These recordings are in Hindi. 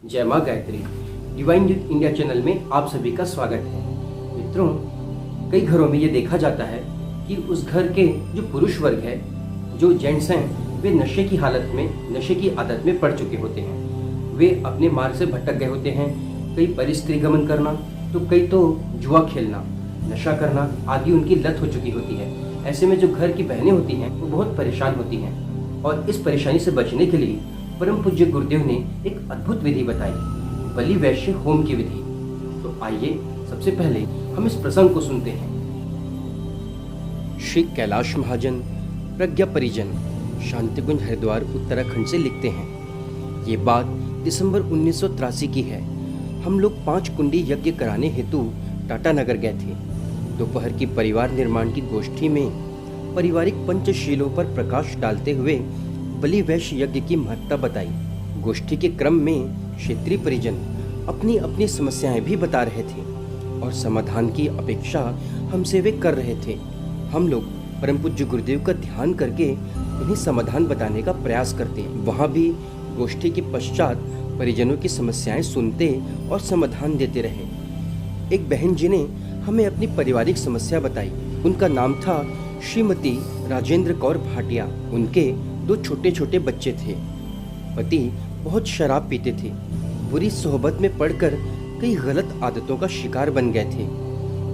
जय माँ Gayatri. Divine youth India channel में आप सभी का स्वागत है। मित्रों, कई घरों में ये देखा जाता है कि उस घर के जो पुरुष वर्ग है, जो जेंट्स हैं, वे नशे की हालत में, नशे की आदत में पड़ चुके होते हैं। वे अपने मार्ग से भटक गए होते हैं। कई परिस्त्री गमन करना, तो कई तो जुआ खेलना, नशा करना आदि उनकी लत हो चुकी होती है। ऐसे में जो घर की बहनें होती हैं वो बहुत परेशान होती हैं, और इस परेशानी से बचने के लिए परम पूज्य गुरुदेव ने एक अद्भुत विधि बताई, बलि वैश्य होम की विधि। तो आइए सबसे पहले हम इस प्रसंग को सुनते हैं। श्री कैलाश महाजन प्रज्ञा परिजन शांतिकुंज हरिद्वार उत्तराखंड से लिखते हैं। ये बात दिसंबर 1983 की है। हम लोग 5 कुंडी यज्ञ कराने हेतु टाटा नगर गए थे। दोपहर की परिवार निर्माण की गोष्ठी में पारिवारिक पंचशीलों पर प्रकाश डालते हुए बलि वैश्य यज्ञ की महत्ता बताई। गोष्ठी के क्रम में क्षेत्रीय परिजन अपनी अपनी समस्याएं भी बता रहे थे और समाधान की अपेक्षा हमसे वे कर रहे थे। हम लोग परम पूज्य गुरुदेव का ध्यान करके उन्हें समाधान बताने का प्रयास करते हैं। वहाँ भी गोष्ठी के पश्चात परिजनों की समस्याएं सुनते और समाधान देते रहे। एक बहन जी ने हमें अपनी पारिवारिक समस्या बताई। उनका नाम था श्रीमती राजेंद्र कौर भाटिया। उनके 2 छोटे छोटे बच्चे थे। पति बहुत शराब पीते थे। बुरी सोहबत में पड़कर कई गलत आदतों का शिकार बन गए थे।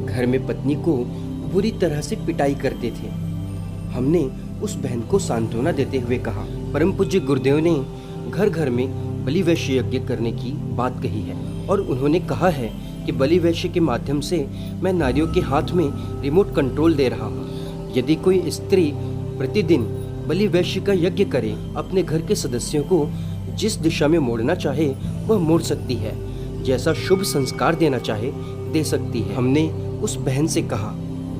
घर में पत्नी को बुरी तरह से पिटाई करते थे। हमने उस बहन को सांत्वना देते हुए कहा, परम पूज्य गुरुदेव ने घर घर में बलि वैश्य यज्ञ करने की बात कही है, और उन्होंने कहा है कि बलि वैश्य के माध्यम से मैं नारियों के हाथ में रिमोट कंट्रोल दे रहा हूँ। यदि कोई स्त्री प्रतिदिन बलि वैश्य का यज्ञ करे, अपने घर के सदस्यों को जिस दिशा में मोड़ना चाहे वह मोड़ सकती है, जैसा शुभ संस्कार देना चाहे दे सकती है। हमने उस बहन से कहा,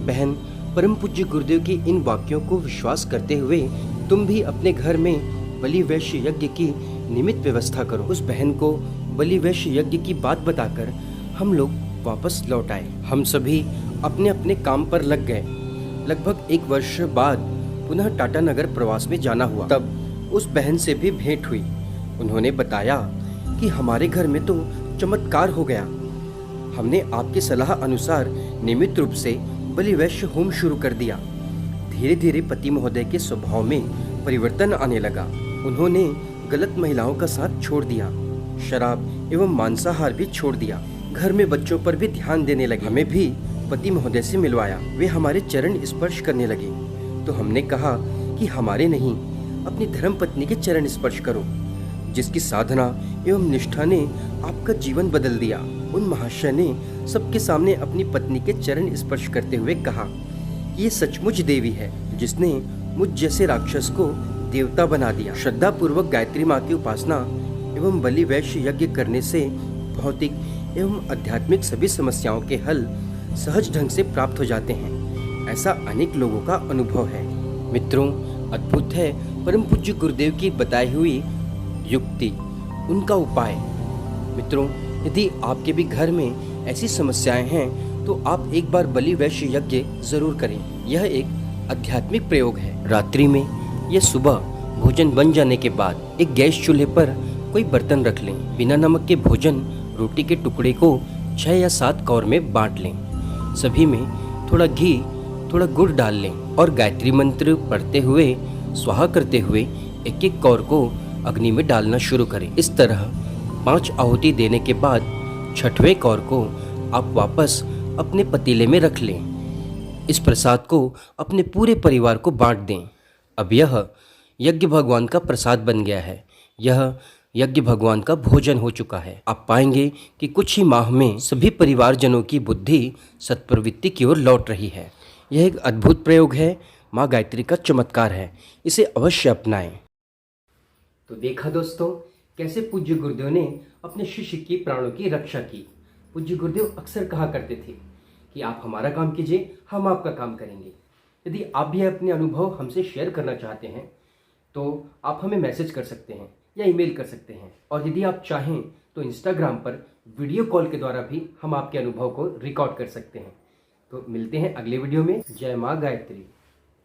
बहन, परम पूज्य गुरुदेव की इन वाक्यों को विश्वास करते हुए तुम भी अपने घर में बलि वैश्य यज्ञ की निमित्त व्यवस्था करो। उस बहन को बलि वैश्य यज्ञ की बात बताकर हम लोग वापस लौट आए। हम सभी अपने अपने काम पर लग गए। लगभग 1 वर्ष बाद पुनः टाटा नगर प्रवास में जाना हुआ। तब उस बहन से भी भेंट हुई। उन्होंने बताया कि हमारे घर में तो चमत्कार हो गया। हमने आपकी सलाह अनुसार नियमित रूप से बलि वैश्य होम शुरू कर दिया। धीरे धीरे पति महोदय के स्वभाव में परिवर्तन आने लगा। उन्होंने गलत महिलाओं का साथ छोड़ दिया, शराब एवं मांसाहार भी छोड़ दिया। घर में बच्चों पर भी ध्यान देने लगे। हमें भी पति महोदय से मिलवाया। वे हमारे चरण स्पर्श करने लगे, तो हमने कहा कि हमारे नहीं, अपनी धर्म पत्नी के चरण स्पर्श करो, जिसकी साधना एवं निष्ठा ने आपका जीवन बदल दिया। उन महाशय ने सबके सामने अपनी पत्नी के चरण स्पर्श करते हुए कहा, ये सचमुच देवी है जिसने मुझ जैसे राक्षस को देवता बना दिया। श्रद्धा पूर्वक गायत्री माँ की उपासना एवं बलि वैश्य यज्ञ करने से भौतिक एवं आध्यात्मिक सभी समस्याओं के हल सहज ढंग से प्राप्त हो जाते हैं। ऐसा अनेक लोगों का अनुभव है। मित्रों, अद्भुत है परम पूज्य गुरुदेव की बताई हुई युक्ति, उनका उपाय। मित्रों, यदि आपके भी घर में ऐसी समस्याएं हैं तो आप एक बार बलि वैश्य यज्ञ जरूर करें। यह एक आध्यात्मिक प्रयोग है। रात्रि में या सुबह भोजन बन जाने के बाद एक गैस चूल्हे पर कोई बर्तन रख लें। बिना नमक के भोजन रोटी के टुकड़े को 6 या 7 कौर में बांट लें। सभी में थोड़ा घी, थोड़ा गुड़ डाल लें और गायत्री मंत्र पढ़ते हुए, स्वाहा करते हुए एक एक कौर को अग्नि में डालना शुरू करें। इस तरह 5 आहुति देने के बाद 6वें कौर को आप वापस अपने पतीले में रख लें। इस प्रसाद को अपने पूरे परिवार को बांट दें। अब यह यज्ञ भगवान का प्रसाद बन गया है। यह यज्ञ भगवान का भोजन हो चुका है। आप पाएंगे कि कुछ ही माह में सभी परिवारजनों की बुद्धि सत्प्रवृत्ति की ओर लौट रही है। यह एक अद्भुत प्रयोग है, माँ गायत्री का चमत्कार है। इसे अवश्य अपनाएं। तो देखा दोस्तों, कैसे पूज्य गुरुदेव ने अपने शिष्य की प्राणों की रक्षा की। पूज्य गुरुदेव अक्सर कहा करते थे कि आप हमारा काम कीजिए, हम आपका काम करेंगे। यदि आप भी अपने अनुभव हमसे शेयर करना चाहते हैं तो आप हमें मैसेज कर सकते हैं या ईमेल कर सकते हैं, और यदि आप चाहें तो इंस्टाग्राम पर वीडियो कॉल के द्वारा भी हम आपके अनुभव को रिकॉर्ड कर सकते हैं। तो मिलते हैं अगले वीडियो में। जय माँ गायत्री।